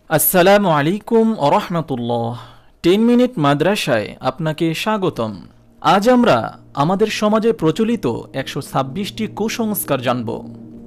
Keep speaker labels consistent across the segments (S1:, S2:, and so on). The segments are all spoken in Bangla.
S1: আসসালামু আলাইকুম ওরহমতুল্লাহ। 10 মিনিট মাদ্রাসায় আপনাকে স্বাগতম। আজ আমরা আমাদের সমাজে প্রচলিত 126টি কুসংস্কার জানব।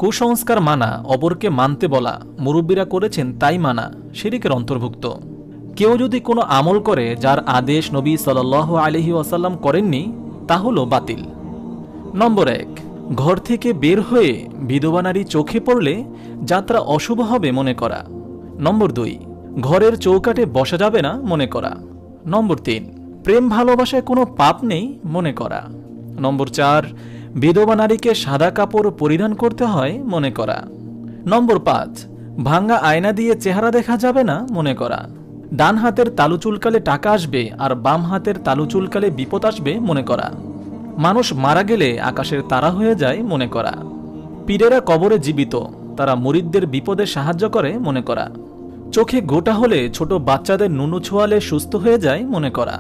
S1: কুসংস্কার মানা, অপরকে মানতে বলা, মুরব্বীরা করেছেন তাই মানা শিরকের অন্তর্ভুক্ত। কেউ যদি কোনো আমল করে যার আদেশ নবী সাল্লাল্লাহু আলাইহি ওয়াসাল্লাম করেননি, তা হলো বাতিল। নম্বর 1, ঘর থেকে বের হয়ে বিধবা নারী চোখে পড়লে যাত্রা অশুভ হবে মনে করা। নম্বর 2, ঘরের চৌকাঠে বসা যাবে না মনে করা। নম্বর 3, প্রেম ভালোবাসায় কোনো পাপ নেই মনে করা। নম্বর 4, বিধবা নারীকে সাদা কাপড় পরিধান করতে হয় মনে করা। নম্বর 5, ভাঙ্গা আয়না দিয়ে চেহারা দেখা যাবে না মনে করা। ডান হাতের তালু চুলকালে টাকা আসবে আর বাম হাতের তালু চুলকালে বিপদ আসবে মনে করা। মানুষ মারা গেলে আকাশের তারা হয়ে যায় মনে করা। পীরেরা কবরে জীবিত, তারা মুরিদদের বিপদে সাহায্য করে মনে করা। চোখে গোটা হলে ছোট বাচ্চাদের নুনু ছোঁয়ালে সুস্থ হয়ে যায় মনে করা।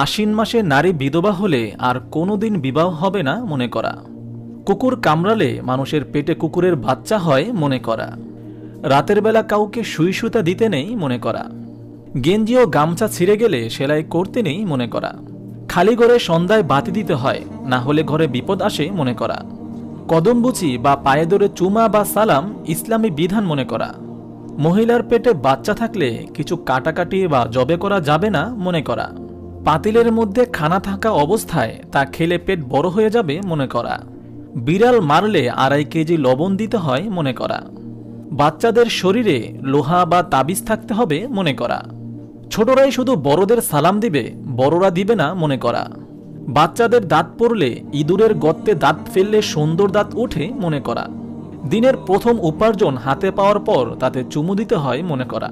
S1: আশ্বিন মাসে নারী বিধবা হলে আর কোনোদিন বিবাহ হবে না মনে করা। কুকুর কামড়ালে মানুষের পেটে কুকুরের বাচ্চা হয় মনে করা। রাতের বেলা কাউকে সুই সুতা দিতে নেই মনে করা। গেঞ্জি ও গামছা ছিঁড়ে গেলে সেলাই করতে নেই মনে করা। খালি ঘরে সন্ধ্যায় বাতি দিতে হয়, না হলে ঘরে বিপদ আসে মনে করা। কদমবুচি বা পায়ে ধরে চুমা বা সালাম ইসলামী বিধান মনে করা। মহিলার পেটে বাচ্চা থাকলে কিছু কাটাকাটি বা জবে করা যাবে না মনে করা। পাতিলের মধ্যে খানা থাকা অবস্থায় তা খেলে পেট বড় হয়ে যাবে মনে করা। বিড়াল মারলে 2.5 কেজি লবণ দিতে হয় মনে করা। বাচ্চাদের শরীরে লোহা বা তাবিজ থাকতে হবে মনে করা। ছোটরাই শুধু বড়দের সালাম দিবে, বড়রা দিবে না মনে করা। বাচ্চাদের দাঁত পড়লে ইঁদুরের গর্তে দাঁত ফেললে সুন্দর দাঁত ওঠে মনে করা। দিনের প্রথম উপার্জন হাতে পাওয়ার পর তাতে চুমু দিতে হয় মনে করা।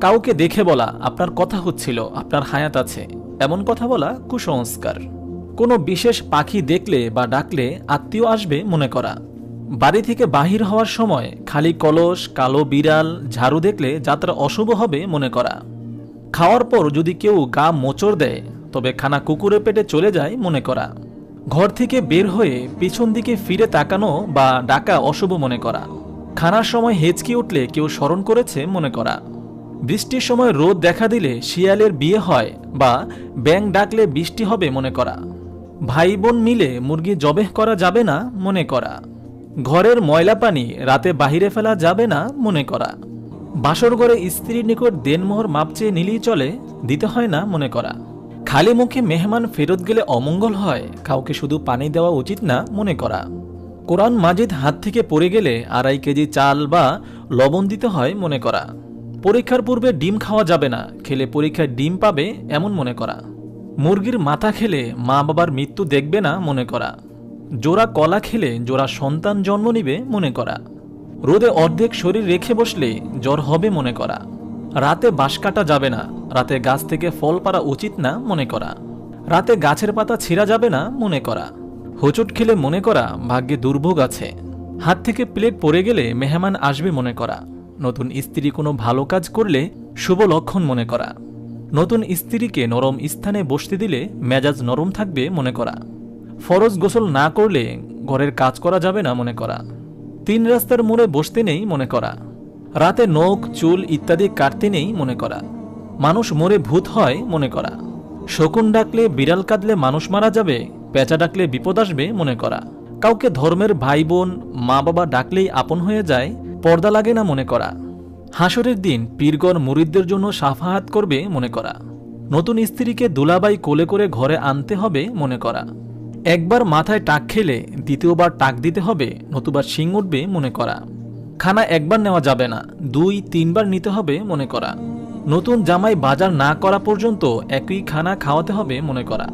S1: কাউকে দেখে বলা আপনার কথা হচ্ছিল, আপনার হায়াত আছে, এমন কথা বলা কুসংস্কার। কোনো বিশেষ পাখি দেখলে বা ডাকলে আত্মীয় আসবে মনে করা। বাড়ি থেকে বাহির হওয়ার সময় খালি কলস, কালো বিড়াল, ঝাড়ু দেখলে যাত্রা অশুভ হবে মনে করা। খাওয়ার পর যদি কেউ গা মোচড় দেয় তবে খানা কুকুরের পেটে চলে যায় মনে করা। ঘর থেকে বের হয়ে পিছন দিকে ফিরে তাকানো বা ডাকা অশুভ মনে করা। খানার সময় হেঁচকি উঠলে কেউ স্মরণ করেছে মনে করা। বৃষ্টির সময় রোদ দেখা দিলে শিয়ালের বিয়ে হয় বা ব্যাঙ ডাকলে বৃষ্টি হবে মনে করা। ভাই বোন মিলে মুরগি জবেহ করা যাবে না মনে করা। ঘরের ময়লা পানি রাতে বাহিরে ফেলা যাবে না মনে করা। বাসর ঘরে স্ত্রীর নিকট দেনমোহর মাপ চেয়ে নিলেই চলে, দিতে হয় না মনে করা। খালি মুখে মেহমান ফেরত গেলে অমঙ্গল হয়, কাউকে শুধু পানি দেওয়া উচিত না মনে করা। কোরআন মাজিদ হাত থেকে পড়ে গেলে 2.5 কেজি চাল বা লবণ দিতে হয় মনে করা। পরীক্ষার পূর্বে ডিম খাওয়া যাবে না, খেলে পরীক্ষায় ডিম পাবে এমন মনে করা। মুরগির মাথা খেলে মা বাবার মৃত্যু দেখবে না মনে করা। জোড়া কলা খেলে জোড়া সন্তান জন্ম নিবে মনে করা। রোদে অর্ধেক শরীর রেখে বসলে জ্বর হবে মনে করা। রাতে বাঁশ কাটা যাবে না, রাতে গাছ থেকে ফল পাড়া উচিত না মনে করা। রাতে গাছের পাতা ছিঁড়া যাবে না মনে করা। হোঁচট খেলে মনে করা ভাগ্যে দুর্ভোগ আছে। হাত থেকে প্লেট পড়ে গেলে মেহমান আসবে মনে করা। নতুন স্ত্রী কোনো ভালো কাজ করলে শুভ লক্ষণ মনে করা। নতুন স্ত্রীকে নরম স্থানে বসতে দিলে মেজাজ নরম থাকবে মনে করা। ফরজ গোসল না করলে ঘরের কাজ করা যাবে না মনে করা। 3 রাস্তার মোড়ে বসতে নেই মনে করা। রাতে নখ, চুল ইত্যাদি কাটতে নেই মনে করা। মানুষ মরে ভূত হয় মনে করা। শকুন ডাকলে বিড়াল কাঁদলে মানুষ মারা যাবে, পেঁচা ডাকলে বিপদ আসবে মনে করা। কাউকে ধর্মের ভাই বোন, মা বাবা ডাকলেই আপন হয়ে যায়, পর্দা লাগে না মনে করা। হাসরের দিন পীরগণ মুরিদদের জন্য সাফাহাত করবে মনে করা। নতুন স্ত্রীকে দুলাবাই কোলে করে ঘরে আনতে হবে মনে করা। একবার মাথায় টাক খেলে দ্বিতীয়বার টাক দিতে হবে, নতুবা শিং উঠবে মনে করা। খানা একবার নেওয়া যাবে না, 2-3 বার নিতে হবে মনে করা। নতুন জামাই বাজার না করা পর্যন্ত একই খানা খাওয়াতে হবে মনে করা।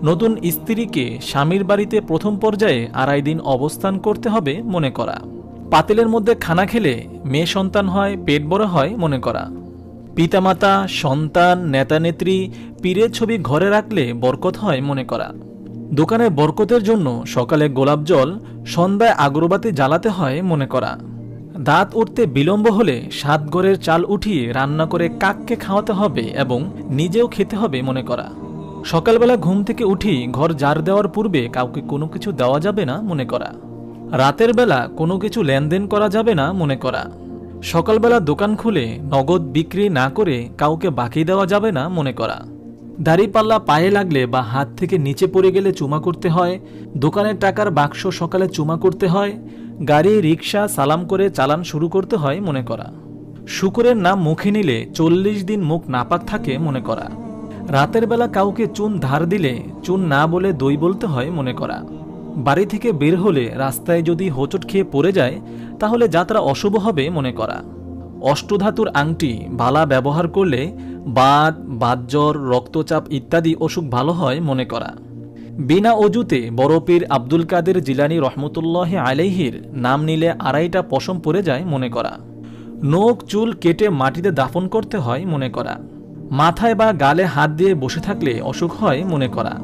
S1: নতুন স্ত্রীকে স্বামীর বাড়িতে প্রথম পর্যায়ে 2.5 দিন অবস্থান করতে হবে মনে করা। পাতিলের মধ্যে খানা খেলে মেয়ে সন্তান হয়, পেট বড় হয় মনে করা। পিতামাতা, সন্তান, নেতা নেত্রী, পীরের ছবি ঘরে রাখলে বরকত হয় মনে করা। দোকানে বরকতের জন্য সকালে গোলাপ জল, সন্ধ্যায় আগরবাতি জ্বালাতে হয় মনে করা। দাঁত উঠতে বিলম্ব হলে 7 ঘরের চাল উঠিয়ে রান্না করে কাককে খাওয়াতে হবে এবং নিজেও খেতে হবে মনে করা। সকালবেলা ঘুম থেকে উঠি ঘর ঝাড় দেওয়ার পূর্বে কাউকে কোনো কিছু দেওয়া যাবে না মনে করা। রাতের বেলা কোনো কিছু লেনদেন করা যাবে না মনে করা। সকালবেলা দোকান খুলে নগদ বিক্রি না করে কাউকে বাকি দেওয়া যাবে না মনে করা। দাড়িপাল্লা পায়ে লাগলে বা হাত থেকে নিচে পড়ে গেলে চুমা করতে হয়। দোকানের টাকার বাক্স সকালে চুমা করতে হয়। গাড়ি রিক্সা সালাম করে চালান শুরু করতে হয় মনে করা। শুকরের নাম মুখে নিলে 40 দিন মুখ নাপাক থাকে মনে করা। রাতের বেলা কাউকে চুন ধার দিলে চুন না বলে দই বলতে হয় মনে করা। বাড়ি থেকে বের হলে রাস্তায় যদি হোঁচট খেয়ে পড়ে যায় তাহলে যাত্রা অশুভ হবে মনে করা। অষ্টধাতুর আংটি বালা ব্যবহার করলে বাতজ্বর রক্তচাপ ইত্যাদি অসুখ ভালো হয় মনে করা। বিনা অজুতে বড় পীর আব্দুল কাদের জিলানী রহমতুল্লাহ আলাইহির নাম নিলে 2.5টা পশম পড়ে যায় মনে করা। নখ চুল কেটে মাটিতে দাফন করতে হয় মনে করা। মাথায় বা গালে হাত দিয়ে বসে থাকলে অসুখ হয় মনে করা।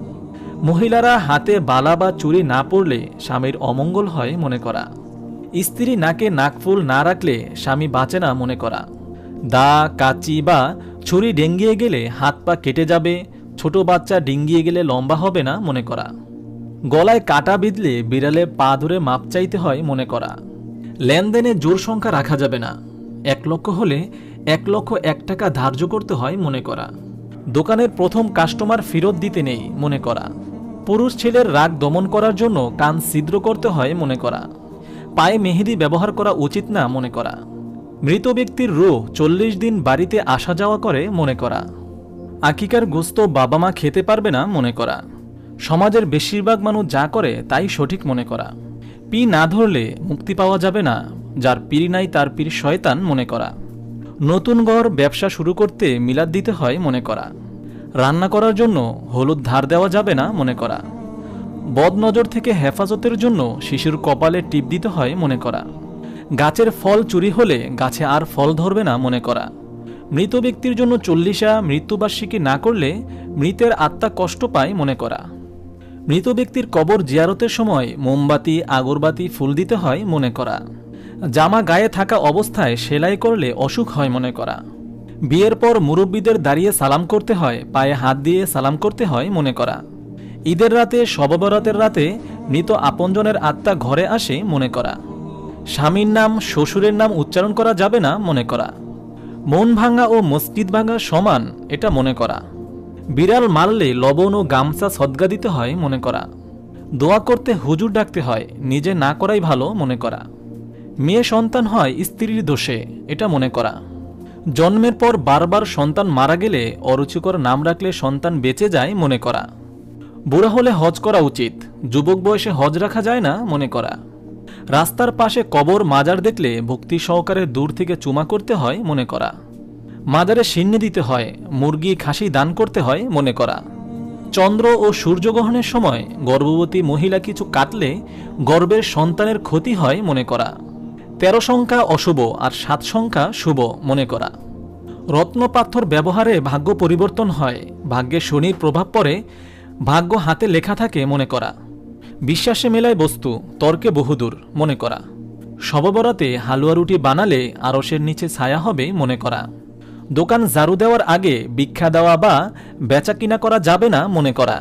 S1: মহিলারা হাতে বালা বা চুড়ি না পরলে স্বামীর অমঙ্গল হয় মনে করা। স্ত্রী নাকে নাকফুল না রাখলে স্বামী বাঁচে না মনে করা। দা কাচি বা ছুরি ডেঙ্গিয়ে গেলে হাত পা কেটে যাবে। ছোট বাচ্চা ডিঙ্গিয়ে গেলে লম্বা হবে না মনে করা। গলায় কাটা বিঁধলে বিড়ালে পা ধরে মাপ চাইতে হয় মনে করা। লেনদেনে জোর সংখ্যা রাখা যাবে না। 1 লক্ষ হলে 1,01,000 টাকা ধার্য করতে হয় মনে করা। দোকানের প্রথম কাস্টমার ফেরত দিতে নেই মনে করা। পুরুষ ছেলের রাগ দমন করার জন্য কান ছিদ্র করতে হয় মনে করা। পায়ে মেহেদি ব্যবহার করা উচিত না মনে করা। মৃত ব্যক্তির রূহ 40 দিন বাড়িতে আসা যাওয়া করে মনে করা। আকিকার গোস্ত বাবা মা খেতে পারবে না মনে করা। সমাজের বেশিরভাগ মানুষ যা করে তাই সঠিক মনে করা। পি না ধরলে মুক্তি পাওয়া যাবে না। যার পীর নাই তার পীর শয়তান মনে করা। নতুন ঘর ব্যবসা শুরু করতে মিলাদ দিতে হয় মনে করা। রান্না করার জন্য হলুদ ধার দেওয়া যাবে না মনে করা। বদনজর থেকে হেফাজতের জন্য শিশুর কপালে টিপ দিতে হয় মনে করা। গাছের ফল চুরি হলে গাছে আর ফল ধরবে না মনে করা। মৃত ব্যক্তির জন্য 40 মৃত্যুবার্ষিকী না করলে মৃতের আত্মা কষ্ট পায় মনে করা। মৃত ব্যক্তির কবর জিয়ারতের সময় মোমবাতি আগরবাতি ফুল দিতে হয় মনে করা। জামা গায়ে থাকা অবস্থায় সেলাই করলে অসুখ হয় মনে করা। বিয়ের পর মুরব্বীদের দাঁড়িয়ে সালাম করতে হয়, পায়ে হাত দিয়ে সালাম করতে হয় মনে করা। ঈদের রাতে শবে বরাতের রাতে মৃত আপনজনের আত্মা ঘরে আসে মনে করা। স্বামীর নাম শ্বশুরের নাম উচ্চারণ করা যাবে না মনে করা। মন ভাঙা ও মসজিদ ভাঙা সমান এটা মনে করা। বিড়াল মারলে লবণ ও গামছা সদগা দিতে হয় মনে করা। দোয়া করতে হুজুর ডাকতে হয়, নিজে না করাই ভালো মনে করা। মেয়ে সন্তান হয় স্ত্রীর দোষে এটা মনে করা। জন্মের পর বারবার সন্তান মারা গেলে অরুচিকর নাম রাখলে সন্তান বেঁচে যায় মনে করা। বুড়া হলে হজ করা উচিত, যুবক বয়সে হজ রাখা যায় না মনে করা। রাস্তার পাশে কবর মাজার দেখলে ভক্তি সহকারে দূর থেকে চুমা করতে হয় মনে করা। মাজারে সিন্নি দিতে হয়, মুরগি খাসি দান করতে হয় মনে করা। চন্দ্র ও সূর্যগ্রহণের সময় গর্ভবতী মহিলা কিছু কাটলে গর্ভের সন্তানের ক্ষতি হয় মনে করা। 13 সংখ্যা অশুভ আর 7 সংখ্যা শুভ মনে করা। রত্নপাথর ব্যবহারে ভাগ্য পরিবর্তন হয়, ভাগ্যে শনির প্রভাব পড়ে, ভাগ্য হাতে লেখা থাকে মনে করা। বিশ্বাসে মেলায় বস্তু, তর্কে বহুদূর মনে করা। শবে বরাতে হালুয়া রুটি বানালে আরশের নিচে ছায়া হবে মনে করা। দোকান ঝাড়ু দেওয়ার আগে ভিক্ষা দেওয়া বা বেচা কিনা করা যাবে না মনে করা।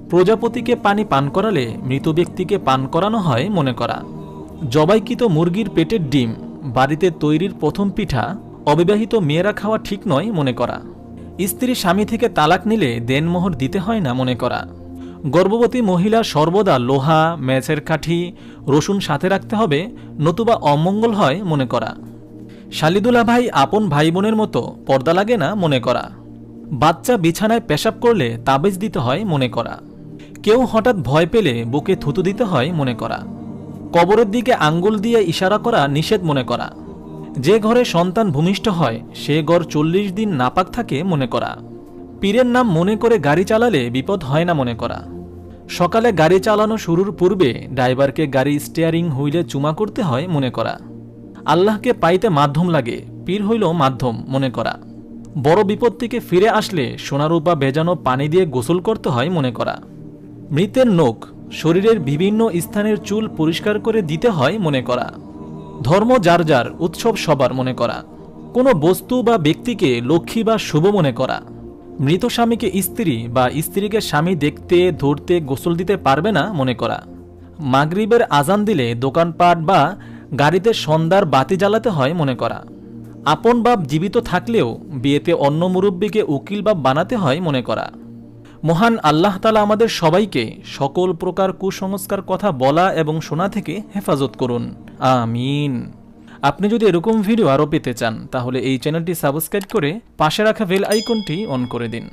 S1: প্রজাপতিকে পানি পান করালে মৃত ব্যক্তিকে পান করানো হয় মনে করা। জবাইকৃত মুরগির পেটের ডিম, বাড়িতে তৈরির প্রথম পিঠা অবিবাহিত মেয়েরা খাওয়া ঠিক নয় মনে করা। স্ত্রী স্বামী থেকে তালাক নিলে দেনমোহর দিতে হয় না মনে করা। গর্ভবতী মহিলা সর্বদা লোহা মেছের কাঠি রসুন সাথে রাখতে হবে, নতুবা অমঙ্গল হয় মনে করা। শালিদুলা ভাই আপন ভাই বোনের মতো, পর্দা লাগে না মনে করা। বাচ্চা বিছানায় পেশাব করলে তাবিজ দিতে হয় মনে করা। কেউ হঠাৎ ভয় পেলে বুকে থুতু দিতে হয় মনে করা। কবরের দিকে আঙ্গুল দিয়ে ইশারা করা নিষেধ মনে করা। যে ঘরে সন্তান ভূমিষ্ঠ হয় সে ঘর 40 দিন নাপাক থাকে মনে করা। পীরের নাম মনে করে গাড়ি চালালে বিপদ হয় না মনে করা। সকালে গাড়ি চালানো শুরুর পূর্বে ড্রাইভারকে গাড়ি স্টিয়ারিং হুইলে চুমা করতে হয় মনে করা। আল্লাহকে পাইতে মাধ্যম লাগে, পীর হইল মাধ্যম মনে করা। বড় বিপদ থেকে ফিরে আসলে সোনারূপা ভেজানো পানি দিয়ে গোসল করতে হয় মনে করা। মৃতের নখ, শরীরের বিভিন্ন স্থানের চুল পরিষ্কার করে দিতে হয় মনে করা। ধর্ম যার যার, উৎসব সবার মনে করা। কোনো বস্তু বা ব্যক্তিকে লক্ষ্মী বা শুভ মনে করা। মৃত স্বামীকে স্ত্রী বা স্ত্রীকে স্বামী দেখতে ধরতে গোসল দিতে পারবে না মনে করা। মাগরিবের আজান দিলে দোকানপাট বা গাড়িতে সন্ধ্যার বাতি জ্বালাতে হয় মনে করা। আপন বাপ জীবিত থাকলেও বিয়েতে অন্য মুরব্বীকে উকিল বাপ বানাতে হয় মনে করা। মহান আল্লাহ তাআলা আমাদের সবাইকে সকল প্রকার কুসংস্কার কথা বলা এবং শোনা থেকে হেফাজত করুন, আমিন। আপনি যদি এরকম ভিডিও আরও পেতে চান তাহলে এই চ্যানেলটি সাবস্ক্রাইব করে পাশে রাখা বেল আইকনটি অন করে দিন।